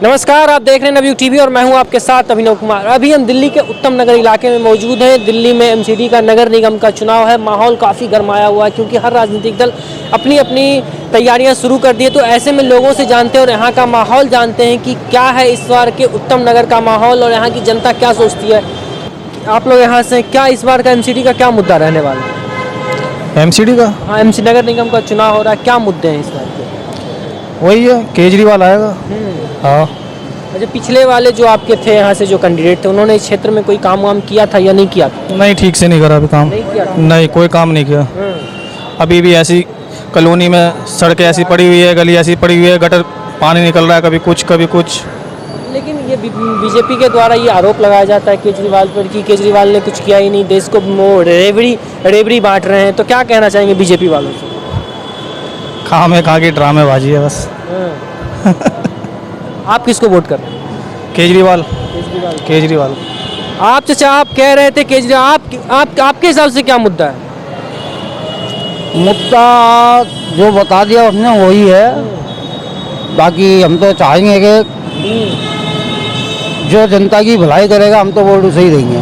नमस्कार, आप देख रहे हैं नवयुग टीवी और मैं हूं आपके साथ अभिनव कुमार। अभी हम दिल्ली के उत्तम नगर इलाके में मौजूद हैं। दिल्ली में एमसीडी का नगर निगम का चुनाव है। माहौल काफ़ी गर्माया हुआ है क्योंकि हर राजनीतिक दल अपनी अपनी तैयारियां शुरू कर दी है। तो ऐसे में लोगों से जानते हैं और यहाँ का माहौल जानते हैं कि क्या है इस बार के उत्तम नगर का माहौल और यहाँ की जनता क्या सोचती है। आप लोग यहाँ से क्या इस बार का एमसीडी का क्या मुद्दा रहने वाला है? एमसीडी का हाँ, एमसी नगर निगम का चुनाव हो रहा है, क्या मुद्दे हैं इस बार के? वही है, केजरीवाल आएगा। हाँ, अच्छा, पिछले वाले जो आपके थे यहाँ से जो कैंडिडेट थे उन्होंने इस क्षेत्र में कोई काम वाम किया था या नहीं किया था? नहीं, ठीक से नहीं करा अभी काम। नहीं किया था? नहीं, कोई काम नहीं किया। अभी भी ऐसी कॉलोनी में सड़कें ऐसी पड़ी हुई है, गली ऐसी पड़ी हुई है, गटर पानी निकल रहा है, कभी कुछ कभी कुछ। लेकिन ये बीजेपी के द्वारा ये आरोप लगाया जाता है केजरीवाल पर कि केजरीवाल ने कुछ किया ही नहीं, देश को रेवड़ी बांट रहे हैं। तो क्या कहना चाहेंगे बीजेपी वालों से? काम है, कहाँ की ड्रामेबाजी है बस। आप किसको वोट कर रहे हैं? केजरीवाल। केजरीवाल। आप चाचा, आप कह रहे थे केजरीवाल, आपके हिसाब से क्या मुद्दा है? मुद्दा जो बता दिया उसने वही है। बाकी हम तो चाहेंगे कि जो जनता की भलाई करेगा हम तो वोट उसे ही देंगे।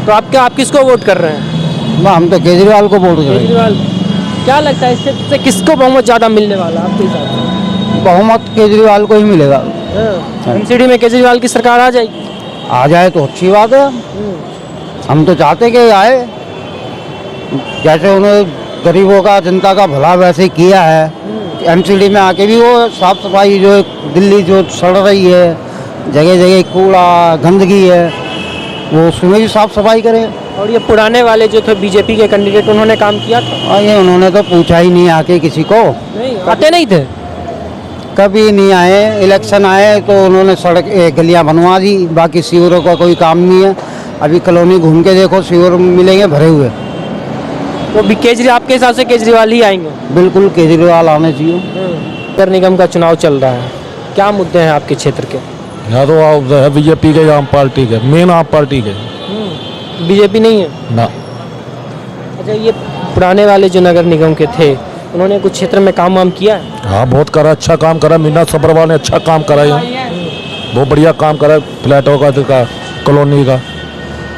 तो आप किसको वोट कर रहे हैं? ना, हम तो केजरीवाल को वोट करेंगे। केजरीवाल। क्या लगता है इस क्षेत्र से किसको बहुमत ज़्यादा मिलने वाला है आपके हिसाब से? बहुमत केजरीवाल को ही मिलेगा। एमसीडी में केजरीवाल की सरकार आ जाएगी? आ जाए तो अच्छी बात है। हम तो चाहते कि आए, जैसे उन्होंने गरीबों का जनता का भला वैसे किया है। एमसीडी में आके भी वो साफ सफाई जो दिल्ली जो सड़ रही है, जगह जगह कूड़ा गंदगी है, वो उसमें भी साफ सफाई करें। और ये पुराने वाले जो थे बीजेपी के कैंडिडेट उन्होंने काम किया था? और ये उन्होंने तो पूछा ही नहीं आके किसी को, नहीं आते नहीं थे, कभी नहीं आए। इलेक्शन आए तो उन्होंने सड़क गलियां बनवा दी, बाकी सीवरों का कोई काम नहीं है। अभी कॉलोनी घूम के देखो, सीवर मिलेंगे भरे हुए। तो भी केजरीवाल, आपके हिसाब से केजरीवाल ही आएंगे? बिल्कुल केजरीवाल आने चाहिए। नगर निगम का चुनाव चल रहा है, क्या मुद्दे हैं आपके क्षेत्र के? यहाँ तो आप है बीजेपी के, आम पार्टी के, मेन आम पार्टी के। बीजेपी नहीं है ना। अच्छा, ये पुराने वाले जो नगर निगम के थे उन्होंने कुछ क्षेत्र में काम वाम किया है? हाँ, बहुत करा, अच्छा काम करा। मीना सब्रवाल ने अच्छा काम करा है, बहुत बढ़िया काम करा फ्लैटों का कॉलोनी का।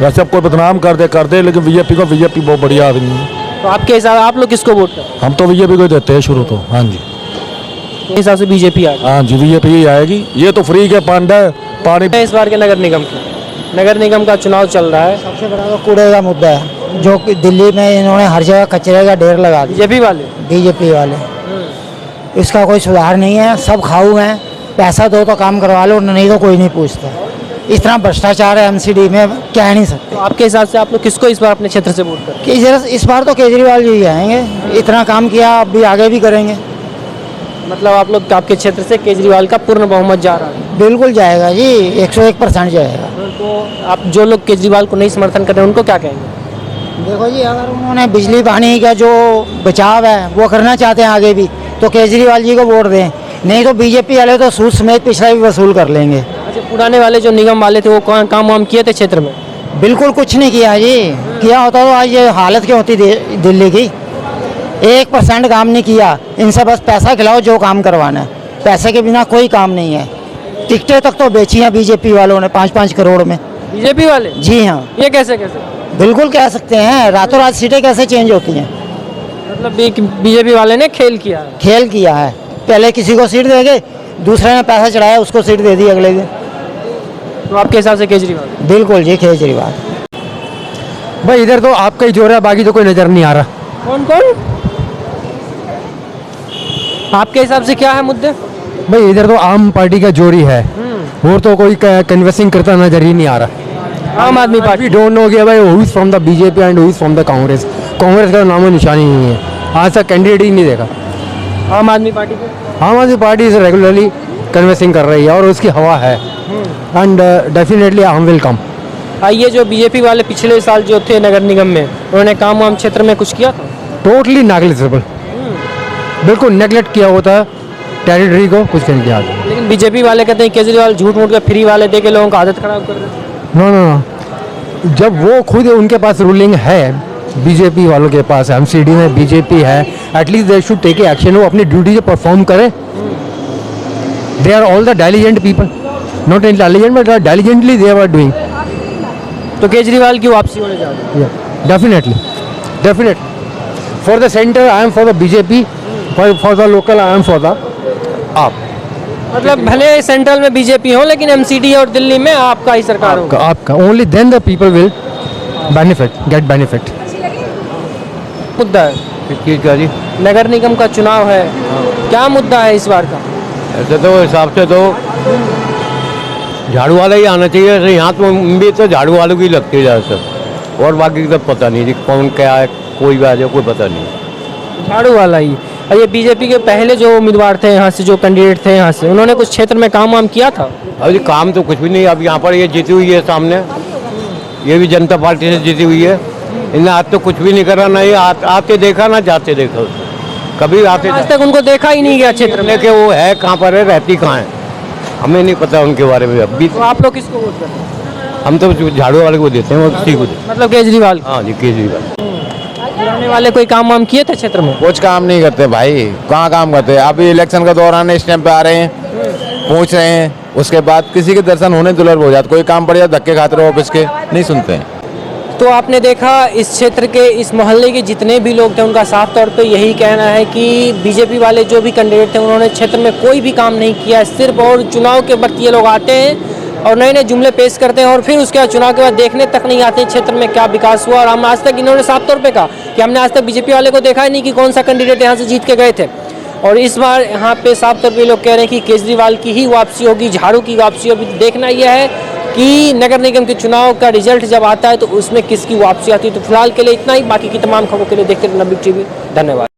वैसे कोई बदनाम कर दे लेकिन बीजेपी बहुत बढ़िया आदमी है। तो आपके हिसाब आप लोग किसको वोट कर? हम तो बीजेपी को देते हैं शुरू तो। हाँ जी, हिसाब से बीजेपी आ हाँ जी, बीजेपी ही आएगी। ये तो फ्री के फंड है, पानी। इस बार के नगर निगम का चुनाव चल रहा है। सबसे बड़ा तो कूड़े का मुद्दा है, जो कि दिल्ली में इन्होंने हर जगह कचरे का ढेर लगा दिया। बीजेपी वाले इसका कोई सुधार नहीं है, सब खाऊ हैं। पैसा दो तो काम करवा लो, नहीं तो कोई नहीं पूछता। इतना भ्रष्टाचार है एमसीडी में, कह नहीं सकते। तो आपके हिसाब से आप लोग किसको इस बार अपने क्षेत्र से वोट करें? इस बार तो केजरीवाल जी आएंगे, इतना काम किया, अब भी आगे भी करेंगे। मतलब आप लोग, आपके क्षेत्र से केजरीवाल का पूर्ण बहुमत जा रहा है? बिल्कुल जाएगा जी, 101% जाएगा। तो आप जो लोग केजरीवाल को नहीं समर्थन कर रहे हैं उनको क्या कहेंगे? देखो जी, अगर उन्होंने बिजली पानी का जो बचाव है वो करना चाहते हैं आगे भी, तो केजरीवाल जी को वोट दें। नहीं तो बीजेपी वाले तो सूद समेत पिछला भी वसूल कर लेंगे। अच्छा, पुराने वाले जो निगम वाले थे वो काम वाम किए थे क्षेत्र में? बिल्कुल कुछ नहीं किया जी। किया होता तो आज ये हालत क्या होती दिल्ली की। 1% काम नहीं किया। इनसे बस पैसा खिलाओ, जो काम करवाना है। पैसे के बिना कोई काम नहीं है। टिकटें तक तो बेची हैं बीजेपी वालों ने 5-5 करोड़ में। बीजेपी वाले? जी हाँ। ये कैसे? बिल्कुल कह सकते हैं, रातों रात सीटें कैसे चेंज होती हैं। मतलब बीजेपी वाले ने खेल किया है? खेल किया है। पहले किसी को सीट देंगे, दूसरे ने पैसा चढ़ाया, उसको सीट दे दी अगले दिन। तो आपके हिसाब से केजरीवाल? बिल्कुल जी, केजरीवाल। भाई इधर तो आपका ही जोर है, बाकी तो कोई नजर नहीं आ रहा। कौन आपके हिसाब से क्या है मुद्दे? भाई इधर तो आम पार्टी का जोर ही है, और तो कोई कन्विंसिंग करता नजर ही नहीं आ रहा। आम आदमी पार्टी? वी डोंट नो कि भाई who is from the BJP and who is from the Congress. Congress का नामो निशानी नहीं है, आज तक कैंडिडेट ही नहीं देखा। आम आदमी पार्टी को? आम आदमी पार्टी इज रेगुलरली कन्विंसिंग कर रही है और उसकी हवा है, एंड डेफिनेटली आम विल कम। ये जो बीजेपी वाले पिछले साल जो थे नगर निगम में, उन्होंने काम वाम क्षेत्र में कुछ किया था? टोटली नेग्लिजिबल, बिल्कुल नेगलेक्ट किया होता है टेरिटरी को, कुछ नहीं किया। लेकिन बीजेपी वाले कहते हैं केजरीवाल झूठ मूठ के फ्री वाले दे के लोगों का आदत खराब कर रहे हैं। नो, जब वो खुद उनके पास रूलिंग है, बीजेपी वालों के पास एमसीडी में बीजेपी है, at least they should take action. वो अपनी ड्यूटी जो परफॉर्म करें। They are all the diligent people. Not intelligent, but diligently they were doing. तो केजरीवाल की वापसी होने जा रही है। Yeah, definitely. For the center, I am for the BJP. For the local, I am for the AAP. मतलब भले central में बीजेपी हो लेकिन एमसीडी और दिल्ली में आपका ही सरकार होगा। आपका only then the people will get benefit. मुद्दा है, किस चीज़ का जी? नगर निगम का चुनाव है, क्या मुद्दा है इस बार का? ऐसे तो हिसाब से तो झाड़ू वाला ही आना चाहिए। ऐसे यहाँ तो भी तो झाड़ू वालों की लगती है ज़्यादातर, और बाकी तो पता नहीं जी कौन क्या है, कोई भी आ जाए कोई पता नहीं। झाड़ू वाला ही। और ये बीजेपी के पहले जो उम्मीदवार थे यहाँ से, जो कैंडिडेट थे यहाँ से, उन्होंने कुछ क्षेत्र में काम वाम किया था? अब जी काम तो कुछ भी नहीं। अब यहाँ पर ये जीती हुई है सामने, ये भी जनता पार्टी से जीती हुई है। इन्हें आज तो कुछ भी नहीं करा, ना ये आते देखा ना जाते देखा उसको। कभी आते आज तक उनको देखा ही नहीं गया क्षेत्र में। के वो है कहाँ पर है, रहती कहाँ है, हमें नहीं पता उनके बारे में। अब भी तो आप लोग किसको वोट करते हैं? हम तो झाड़ू वाले को देते हैं, वो किसी को देते हैं। मतलब केजरीवाल। हाँ जी, केजरीवाल। पुराने वाले कोई काम वाम किए थे क्षेत्र में? कुछ काम नहीं करते भाई, कहाँ काम करते हैं। अभी इलेक्शन का दौरान इस टाइम पे आ रहे हैं, पहुँच रहे हैं, उसके बाद किसी के दर्शन होने दुर्लभ हो जाते। कोई काम पड़ जाए धक्के खाते रहो ऑफिस के, नहीं सुनते हैं। तो आपने देखा इस क्षेत्र के, इस मोहल्ले के जितने भी लोग थे उनका साफ तौर पे यही कहना है कि बीजेपी वाले जो भी कैंडिडेट थे उन्होंने क्षेत्र में कोई भी काम नहीं किया। सिर्फ और चुनाव के वक्त ये लोग आते हैं और नए नए जुमले पेश करते हैं और फिर उसके बाद चुनाव के बाद देखने तक नहीं आते क्षेत्र में क्या विकास हुआ। और हम आज तक, इन्होंने साफ तौर पर कहा कि हमने आज तक बीजेपी वाले को देखा ही नहीं कि कौन सा कैंडिडेट यहाँ से जीत के गए थे। और इस बार यहाँ पे साफ तौर पे लोग कह रहे हैं कि केजरीवाल की ही वापसी होगी, झाड़ू की वापसी होगी। देखना यह है कि नगर निगम के चुनाव का रिजल्ट जब आता है तो उसमें किसकी वापसी आती है। तो फिलहाल के लिए इतना ही, बाकी की तमाम खबरों के लिए देखते रहना बिग टीवी। धन्यवाद।